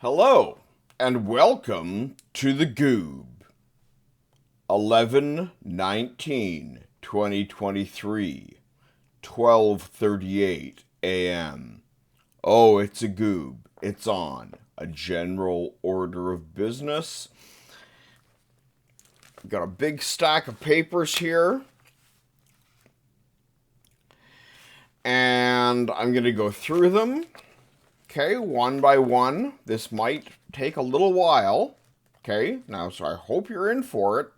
Hello, and welcome to the Goob. 11/19/2023, 12:38 a.m. Oh, it's a Goob. It's on. A general order of business. Got a big stack of papers here. And I'm going to go through them. Okay, one by one. This might take a little while. Okay, now, so I hope you're in for it.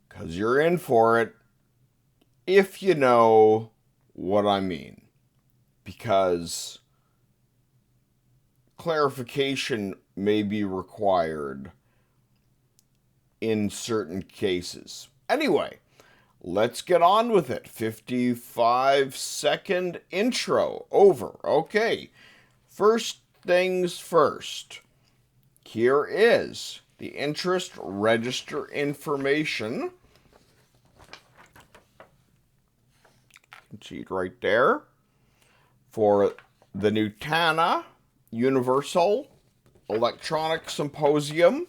Because you're in for it if you know what I mean. Because clarification may be required in certain cases. Anyway, let's get on with it. 55-second intro. Over. Okay. First things first. Here is the interest register information. You can see it right there. For the Nutana Universal Electronic Symposium.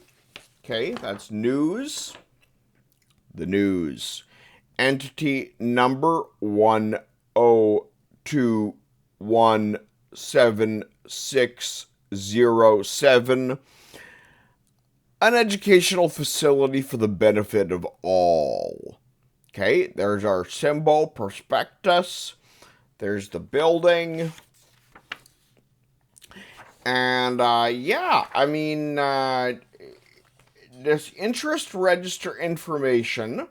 Okay, that's news. The news. Entity number 102170607. An educational facility for the benefit of all. Okay, there's our symbol, prospectus. There's the building. And, this interest register information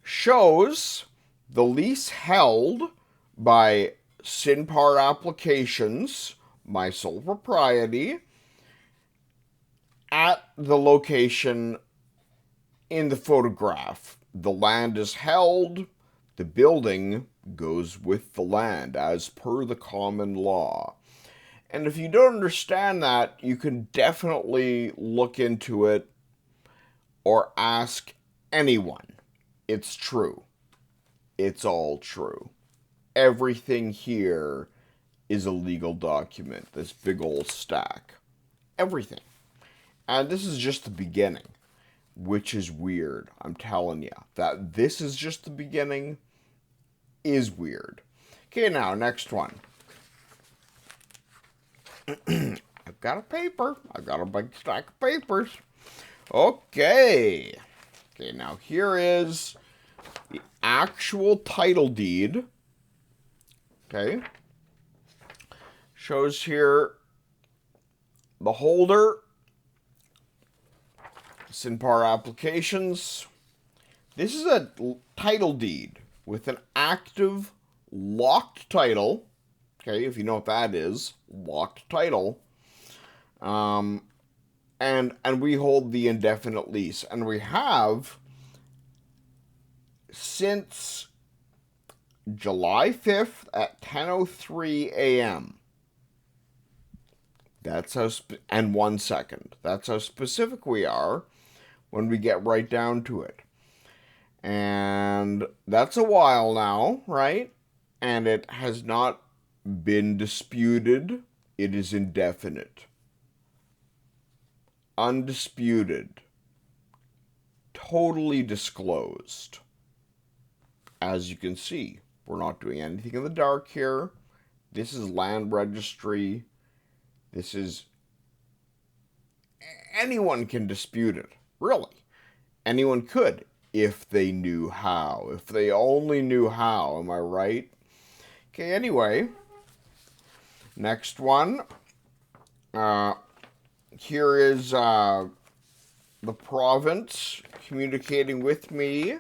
shows the lease held by Sinpar Applications, my sole propriety, at the location in the photograph. The land is held, the building goes with the land as per the common law. And if you don't understand that, you can definitely look into it or ask anyone. It's true. It's all true. Everything here is a legal document, this big old stack. Everything. And this is just the beginning, which is weird. I'm telling you, that this is just the beginning is weird. Okay, now, next one. I've got a paper. I've got a big stack of papers. Okay. Okay, now here is the actual title deed. Okay. Shows here the holder, Sinpar Applications. This is a title deed with an active locked title. Okay, if you know what that is, locked title. And we hold the indefinite lease. And we have since July 5th at 10:03 a.m. That's how, and 1 second. That's how specific we are when we get right down to it. And that's a while now, right? And it has not been disputed. It is indefinite. Undisputed. Totally disclosed. As you can see, we're not doing anything in the dark here. This is land registry. This is... anyone can dispute it. Really. Anyone could, if they knew how. If they only knew how. Am I right? Okay, anyway. Next one. Here is the province communicating with me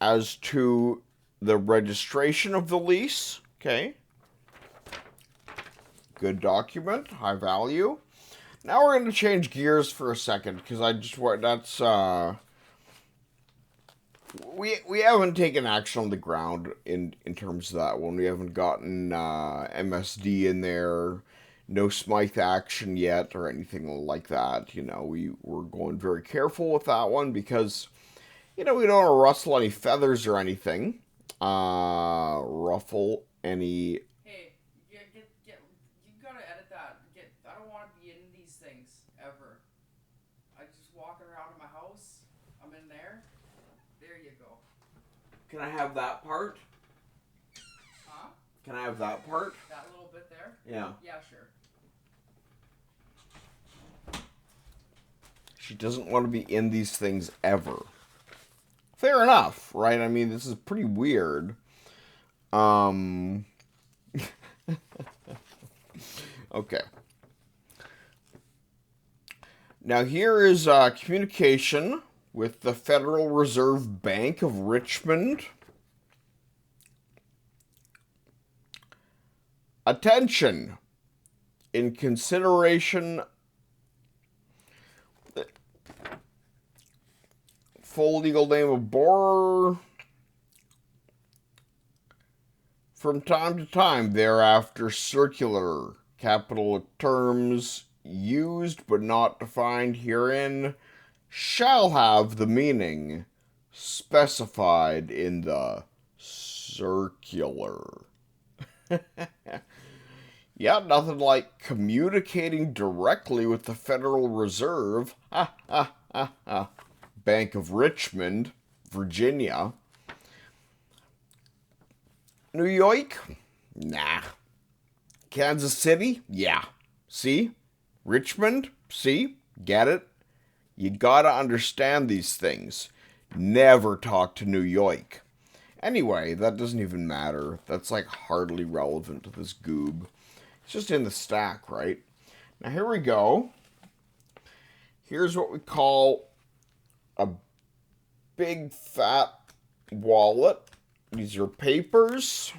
as to the registration of the lease. Okay. Good document. High value. Now we're going to change gears for a second because I just want... that's... We haven't taken action on the ground in terms of that one. We haven't gotten MSD in there, no Smythe action yet or anything like that. You know, we're going very careful with that one because, you know, we don't want to rustle any feathers or anything. Ruffle any... Hey, you be in these things ever. I just walk around in my house. I'm in there. There you go. Can I have that part? Huh? Can I have that part? That little bit there? Yeah. Yeah, sure. She doesn't want to be in these things ever. Fair enough, right? I mean, this is pretty weird. Okay. Now here is communication with the Federal Reserve Bank of Richmond. Attention! In consideration, full legal name of borrower. From time to time thereafter, circular capital terms used but not defined herein shall have the meaning specified in the circular. Yeah, nothing like communicating directly with the Federal Reserve. Bank of Richmond, Virginia. New York? Nah. Kansas City? Yeah. See? Richmond? See? Get it? You gotta understand these things. Never talk to New York. Anyway, that doesn't even matter. That's like hardly relevant to this goob. It's just in the stack, right? Now here we go. Here's what we call a big fat wallet. These are papers.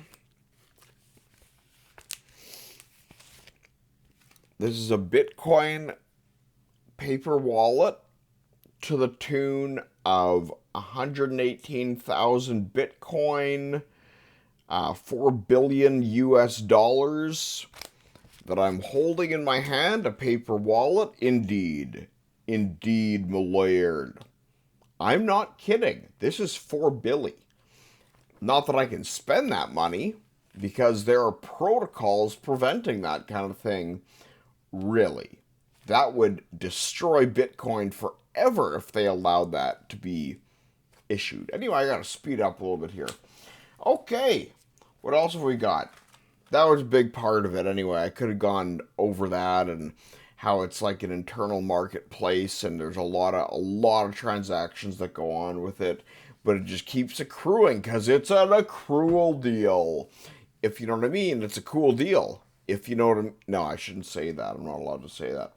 This is a Bitcoin paper wallet to the tune of 118,000 Bitcoin, 4 billion US dollars that I'm holding in my hand. A paper wallet, indeed. Indeed, my lord. I'm not kidding. This is for Billy. Not that I can spend that money, because there are protocols preventing that kind of thing. Really. That would destroy Bitcoin forever if they allowed that to be issued. Anyway, I gotta speed up a little bit here. Okay. What else have we got? That was a big part of it anyway. I could have gone over that and how it's like an internal marketplace and there's a lot of transactions that go on with it, but it just keeps accruing because it's an accrual deal. If you know what I mean, it's a cool deal. If you know what I mean. No, I shouldn't say that. I'm not allowed to say that.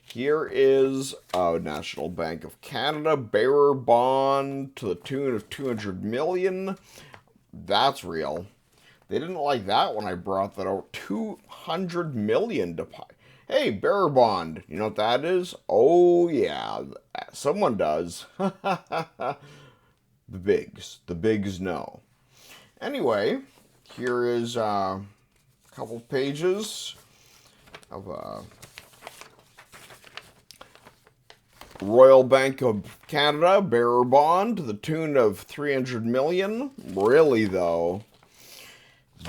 Here is National Bank of Canada bearer bond to the tune of 200 million. That's real. They didn't like that when I brought that out. 200 million to hey, bearer bond. You know what that is? Oh yeah, someone does. The bigs know. Anyway, here is a couple pages of Royal Bank of Canada bearer bond to the tune of 300 million. Really though,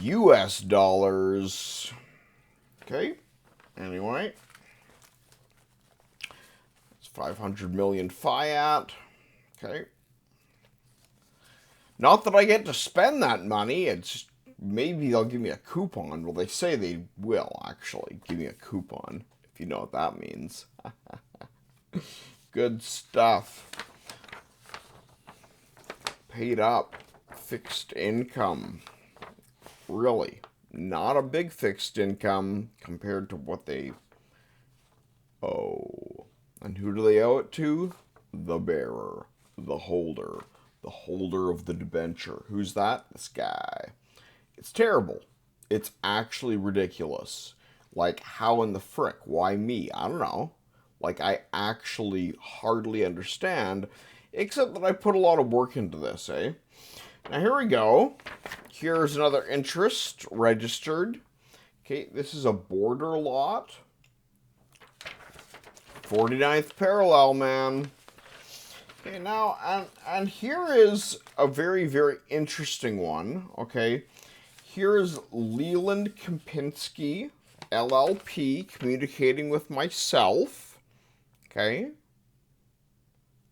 US dollars. Okay. Anyway, it's 500 million fiat. Okay. Not that I get to spend that money. It's maybe they'll give me a coupon. Well, they say they will actually give me a coupon, if you know what that means. Good stuff. Paid up. Fixed income. Really. Not a big fixed income compared to what they owe. And who do they owe it to? The bearer. The holder of the debenture. Who's that? This guy. It's terrible. It's actually ridiculous. Like, how in the frick? Why me? I don't know. Like, I actually hardly understand, except that I put a lot of work into this, eh? Now, here we go. Here's another interest registered. Okay, this is a border lot. 49th parallel, man. Okay, now, and here is a very, very interesting one, okay? Here is Leland Kempinski. LLP communicating with myself. Okay.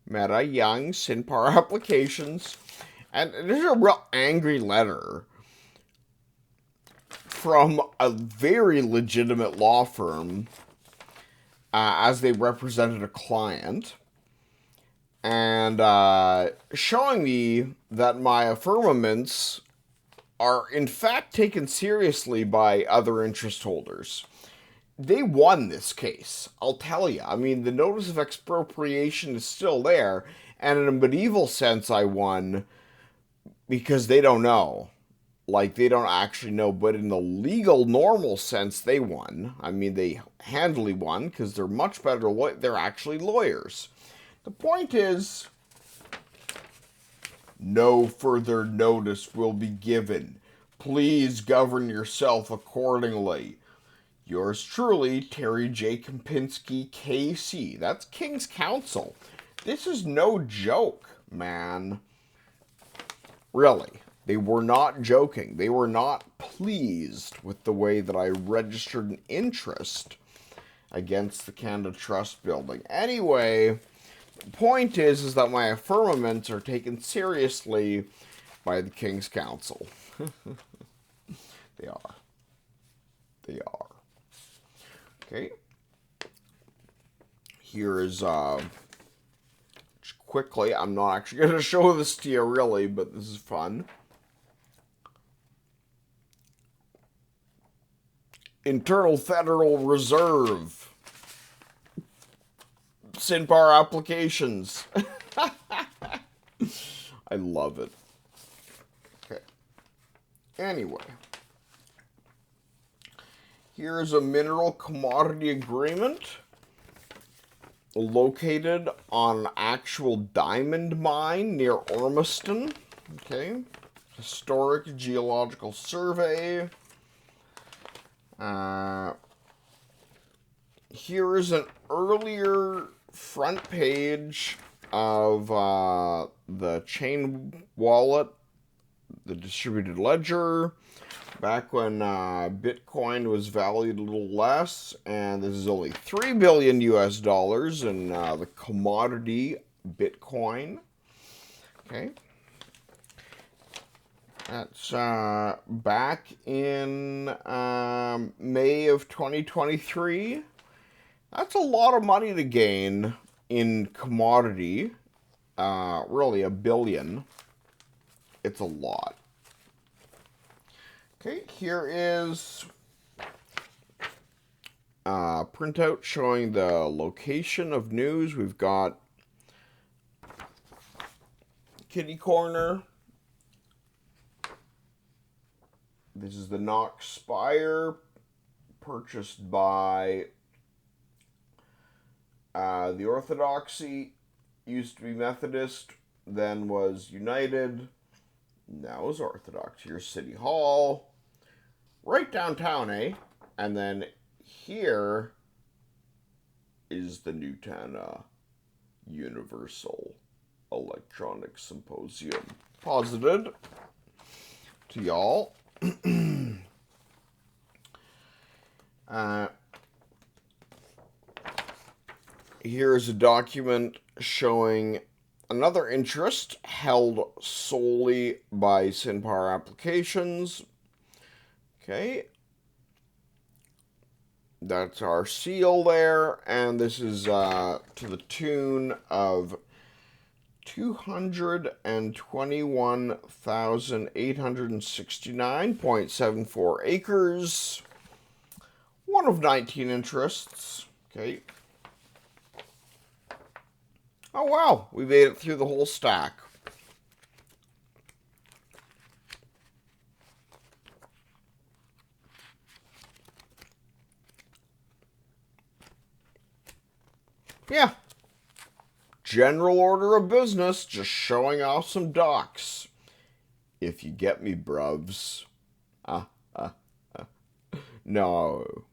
Meta Young Sinpar Applications. And there's a real angry letter from a very legitimate law firm as they represented a client. And showing me that my affirmaments are in fact taken seriously by other interest holders. They won this case, I'll tell you. I mean, the notice of expropriation is still there, and in a medieval sense I won because they don't know. Like, they don't actually know, but in the legal, normal sense, they won. I mean, they handily won because they're much better. They're actually lawyers. The point is, no further notice will be given. Please govern yourself accordingly. Yours truly, Terry J. Kempinski, KC. That's King's Counsel. This is no joke, man. Really. They were not joking. They were not pleased with the way that I registered an interest against the Canada Trust building. Anyway, the point is that my affirmaments are taken seriously by the King's Counsel. They are. They are. Okay. Here is, quickly, I'm not actually going to show this to you really, but this is fun. Internal Federal Reserve. Sinpar Applications. I love it. Okay. Anyway. Here's a mineral commodity agreement located on an actual diamond mine near Ormiston. Okay. Historic Geological Survey. Here is an earlier front page of the chain wallet, the distributed ledger, back when Bitcoin was valued a little less, and this is only $3 billion US in the commodity Bitcoin. Okay. That's back in May of 2023. That's a lot of money to gain in commodity. Really, $1 billion. It's a lot. Okay, here is a printout showing the location of news. We've got Kitty Corner. This is the Knox Spire, purchased by the Orthodoxy. Used to be Methodist, then was United, now is Orthodox. Here's City Hall, right downtown, eh? And then here is the Newtown Universal Electronic Symposium. Posited to y'all. Here is a document showing another interest held solely by Sinpar Applications. Okay. That's our seal there, and this is to the tune of 221,869.74 acres. One of 19 interests. Okay. Oh wow, we made it through the whole stack. Yeah. General order of business, just showing off some docs. If you get me, bruvs. No.